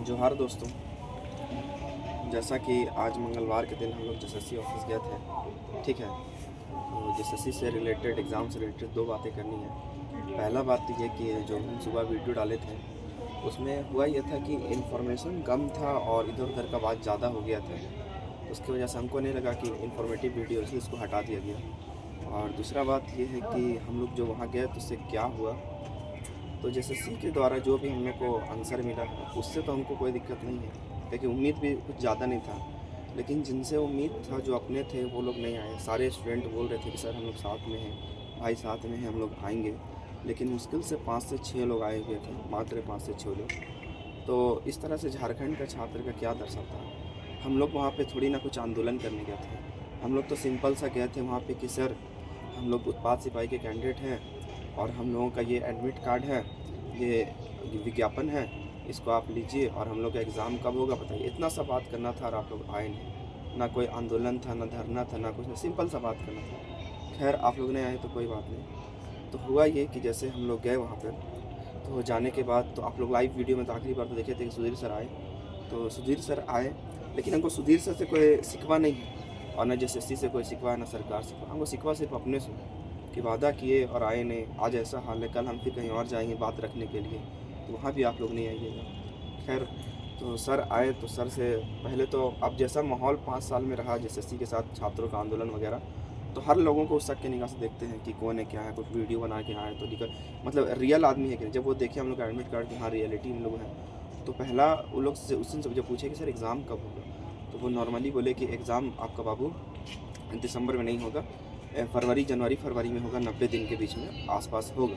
जोहार दोस्तों। जैसा कि आज मंगलवार के दिन हम लोग एसएससी ऑफिस गए थे, ठीक है। तो एसएससी से रिलेटेड, एग्ज़ाम से रिलेटेड दो बातें करनी है। पहला बात तो ये कि जो हम सुबह वीडियो डाले थे उसमें हुआ ये था कि इन्फॉर्मेशन कम था और इधर उधर का बात ज़्यादा हो गया था। उसकी वजह से हमको नहीं लगा कि इन्फॉर्मेटिव वीडियो, इसलिए इसको हटा दिया गया। और दूसरा बात ये है कि हम लोग जो वहाँ गए तो उससे क्या हुआ, तो एसएससी के द्वारा जो भी हम लोग को आंसर मिला है उससे तो हमको कोई दिक्कत नहीं है, क्योंकि उम्मीद भी कुछ ज़्यादा नहीं था। लेकिन जिनसे उम्मीद था, जो अपने थे, वो लोग नहीं आए। सारे स्टूडेंट बोल रहे थे कि सर हम लोग साथ में हैं, भाई साथ में हैं, हम लोग आएंगे। लेकिन मुश्किल से 5 से 6 लोग आए हुए थे, मात्र 5 से 6 लोग। तो इस तरह से झारखंड का छात्र का क्या दर्शाता है। हम लोग वहाँ पे थोड़ी ना कुछ आंदोलन करने गए थे, हम लोग तो सिंपल सा गए थे वहाँ पे कि सर हम लोग उत्पाद सिपाही के कैंडिडेट हैं और हम लोगों का ये एडमिट कार्ड है, ये विज्ञापन है, इसको आप लीजिए और हम लोग का एग्ज़ाम कब होगा बताइए। इतना सा बात करना था और आप लोग आए नहीं। ना कोई आंदोलन था, ना धरना था, ना कुछ, ना सिंपल सा बात करना था। खैर आप लोग नहीं आए तो कोई बात नहीं। तो हुआ ये कि जैसे हम लोग गए वहाँ पर, तो जाने के बाद तो आप लोग लाइव वीडियो में तो आखिरी बार तो देखे थे कि सुधीर सर आए। तो सुधीर सर आए, लेकिन हमको सुधीर सर से कोई शिकवा नहीं है, और न एसएससी से कोई शिकवा है, ना सरकार से। हमको शिकवा सिर्फ अपने से कि वादा किए और आए नहीं। आज ऐसा हाल है, कल हम फिर कहीं और जाएंगे बात रखने के लिए, तो वहाँ भी आप लोग नहीं आइएगा। खैर तो सर आए, तो सर से पहले तो अब जैसा माहौल 5 साल में रहा एसएससी के साथ छात्रों का आंदोलन वगैरह, तो हर लोगों को उस शक के निगाह से देखते हैं कि कौन है, क्या है, कुछ वीडियो बना के आए तो निकल, मतलब रियल आदमी है कि नहीं। जब वो देखे हम लोग का एडमिट कार्ड कि हाँ रियलिटी में लोग हैं, तो पहला वो लोग से उस दिन से जब पूछे कि सर एग्ज़ाम कब होगा, तो वो नॉर्मली बोले कि एग्ज़ाम आपका बाबू दिसंबर में नहीं होगा, जनवरी फरवरी में होगा, 90 दिन के बीच में आसपास होगा।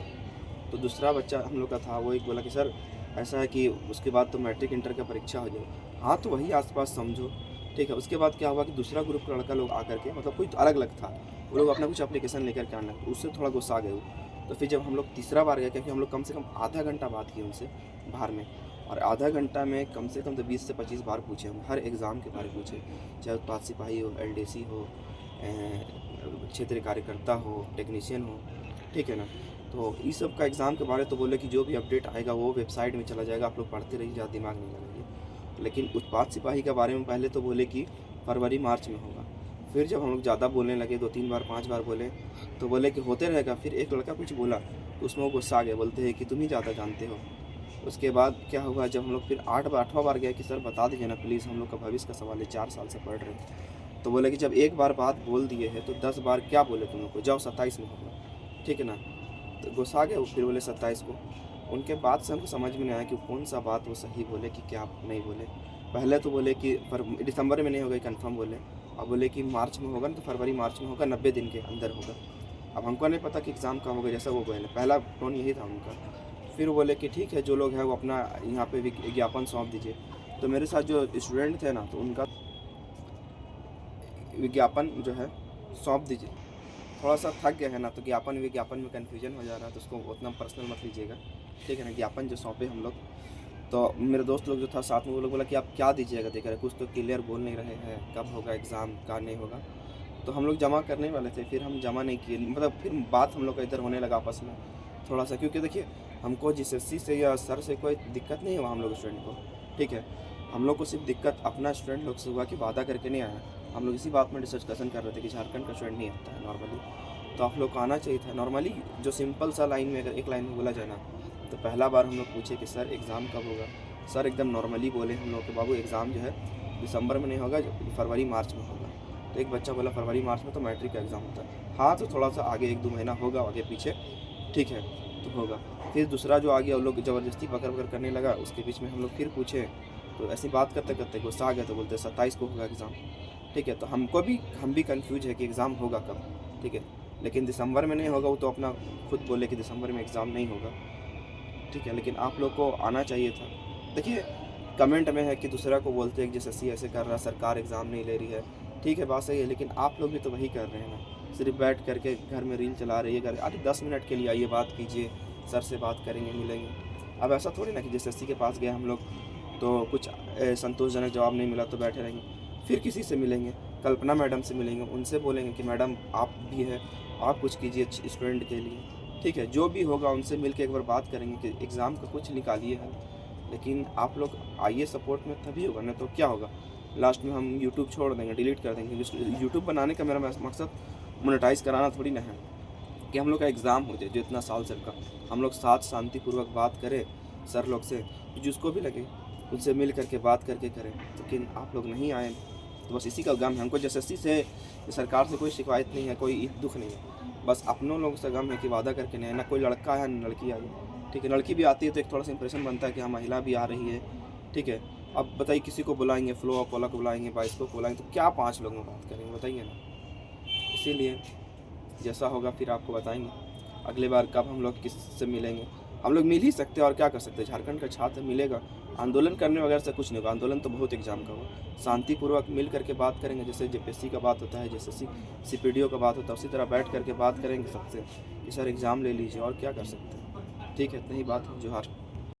तो दूसरा बच्चा हम लोग का था, वो एक बोला कि सर ऐसा है कि उसके बाद तो मैट्रिक इंटर का परीक्षा हो जाएगा। हाँ तो वही आसपास समझो, ठीक है। उसके बाद क्या हुआ कि दूसरा ग्रुप का लड़का लोग आकर के, मतलब कोई अलग अलग था, वो लोग अपना कुछ एप्लीकेशन लेकर के आने लगे, उससे थोड़ा गुस्सा आ गए वो। तो फिर जब हम लोग तीसरा बार गए, क्योंकि हम लोग कम से कम आधा घंटा बात किए उनसे बाहर में, और आधा घंटा में कम से कम तो 20 से 25 बार पूछे हम, हर एग्ज़ाम के बारे में पूछे, चाहे उत्पाद सिपाही हो, एलडीसी हो, क्षेत्रीय कार्यकर्ता हो, टेक्नीशियन हो, ठीक है ना। तो इस सब का एग्ज़ाम के बारे तो बोले कि जो भी अपडेट आएगा वो वेबसाइट में चला जाएगा, आप लोग पढ़ते रहिए, ज़्यादा दिमाग नहीं लगाइए। लेकिन उत्पाद सिपाही के बारे में पहले तो बोले कि फरवरी मार्च में होगा। फिर जब हम लोग ज़्यादा बोलने लगे, 2-3 बार 5 बार बोले, तो बोले कि होते रहेगा। फिर एक लड़का कुछ बोला तो उसमें वो गुस्सा आ गया, बोलते हैं कि तुम ही ज़्यादा जानते हो। उसके बाद क्या हुआ, जब हम लोग फिर 8वां बार गए कि सर बता दीजिए ना प्लीज़, हम लोग का भविष्य का सवाल है, 4 साल से पढ़ रहे हैं। तो बोले कि जब एक बार बात बोल दिए हैं तो 10 बार क्या बोले तुम लोग को, जाओ 27 में होगा, ठीक है ना। तो गुस्सा आ गए वो, फिर बोले 27 को। उनके बाद से हमको समझ में नहीं आया कि कौन सा बात वो सही बोले कि क्या नहीं बोले। पहले तो बोले कि दिसंबर में नहीं होगा, कन्फर्म बोले। अब बोले कि मार्च में होगा ना, तो फरवरी मार्च में होगा, 90 दिन के अंदर होगा। अब हमको नहीं पता कि एग्ज़ाम कब होगा, जैसा वो बोले, पहला टोन यही था उनका। फिर वो बोले कि ठीक है, जो लोग हैं वो अपना यहाँ पे विज्ञापन सौंप दीजिए। तो मेरे साथ जो स्टूडेंट थे ना, तो उनका विज्ञापन जो है सौंप दीजिए। थोड़ा सा थक गया है ना, तो विज्ञापन में कन्फ्यूजन हो जा रहा है, तो उसको उतना पर्सनल मत लीजिएगा, ठीक है ना। ज्ञापन जो सौंपे हम लोग, तो मेरे दोस्त लोग जो था साथ में, वो लोग बोला कि आप क्या दीजिएगा, देख रहे कुछ तो क्लियर बोल नहीं रहे हैं, कब होगा एग्ज़ाम, का नहीं होगा। तो हम लोग जमा करने वाले थे, फिर हम जमा नहीं किए। मतलब फिर बात हम लोग का इधर होने लगा आपस में थोड़ा सा, क्योंकि देखिए हमको एसएससी से या सर से कोई दिक्कत नहीं हुआ हम लोग स्टूडेंट को, ठीक है। हम लोग को सिर्फ दिक्कत अपना स्टूडेंट लोग से हुआ कि वादा करके नहीं आया। हम लोग इसी बात में डिस्कशन कर रहे थे कि झारखंड का स्टूडेंट नहीं आता है नॉर्मली, तो आप लोग को आना चाहिए था नॉर्मली। जो सिंपल सा लाइन में, अगर एक लाइन में बोला जाए ना, तो पहला बार हम लोग पूछे कि सर एग्ज़ाम कब होगा, सर एकदम नॉर्मली बोले हम लोग कि बाबू एग्ज़ाम जो है दिसंबर में नहीं होगा, फरवरी मार्च में होगा। तो एक बच्चा बोला फरवरी मार्च में तो मैट्रिक का एग्ज़ाम होता है। हाँ तो थोड़ा सा आगे 1-2 महीना होगा, आगे पीछे, ठीक है, तो होगा। फिर दूसरा जो आ गया, वो लोग ज़बरदस्ती पकड़ करने लगा, उसके बीच में हम लोग फिर पूछे, तो ऐसी बात करते करते गुस्सा आ गया, तो बोलते 27 को होगा एग्ज़ाम, ठीक है। तो हम भी कन्फ्यूज है कि एग्ज़ाम होगा कब, ठीक है। लेकिन दिसंबर में नहीं होगा, वो तो अपना खुद बोले कि दिसंबर में एग्ज़ाम नहीं होगा, ठीक है। लेकिन आप लोग को आना चाहिए था। देखिए कमेंट में है कि दूसरा को बोलते हैं कि एसएससी ऐसे कर रहा है, सरकार एग्ज़ाम नहीं ले रही है, ठीक है, बात सही है। लेकिन आप लोग भी तो वही कर रहे हैं ना, सिर्फ बैठ करके घर में रील चला रही है। अरे 10 मिनट के लिए आइए, बात कीजिए, सर से बात करेंगे, मिलेंगे। अब ऐसा थोड़ी ना कि एसएससी के पास गए हम लोग तो कुछ संतोषजनक जवाब नहीं मिला तो बैठे रहेंगे, फिर किसी से मिलेंगे, कल्पना मैडम से मिलेंगे, उनसे बोलेंगे कि मैडम आप भी है, आप कुछ कीजिए स्टूडेंट के लिए, ठीक है। जो भी होगा उनसे मिल के एक बार बात करेंगे कि एग्ज़ाम का कुछ निकालिए है, लेकिन आप लोग आइए सपोर्ट में, तभी होगा, नहीं तो क्या होगा, लास्ट में हम यूट्यूब छोड़ देंगे, डिलीट कर देंगे। यूट्यूब बनाने का मेरा मकसद मोनेटाइज़ कराना थोड़ी ना है कि हम लोग का एग्ज़ाम हो जाए जो इतना साल से का, हम लोग साथ शांतिपूर्वक बात करें सर लोग से, जिसको भी लगे उनसे मिल करके बात करके करें। लेकिन आप लोग नहीं आए, तो बस इसी का गम है हमको। एसएससी से सरकार से कोई शिकायत नहीं है, कोई दुख नहीं है, बस अपनों लोगों से गम है कि वादा करके नहीं, ना कोई लड़का है ना लड़की आई है। ठीक है, लड़की भी आती है तो एक थोड़ा सा इंप्रेशन बनता है कि हाँ महिला भी आ रही है। ठीक है, अब बताइए किसी को बुलाएंगे, फ्लो अप वाला को बुलाएंगे, बाइस को बुलाएंगे, तो क्या 5 लोग में बात करेंगे, बताइए ना। इसीलिए जैसा होगा फिर आपको बताएंगे अगली बार कब हम लोग किससे मिलेंगे। हम लोग मिल ही सकते हैं और क्या कर सकते हैं, झारखंड का छात्र मिलेगा, आंदोलन करने वगैरह से कुछ नहीं होगा। आंदोलन तो बहुत एग्जाम का होगा, शांतिपूर्वक मिल करके बात करेंगे, जैसे जेपीएससी का बात होता है, जैसे सीपीडीओ का बात होता है, उसी तरह बैठ करके बात करेंगे सबसे कि सर एग्ज़ाम ले लीजिए, और क्या कर सकते हैं। ठीक है, इतनी ही बात है। जोहार।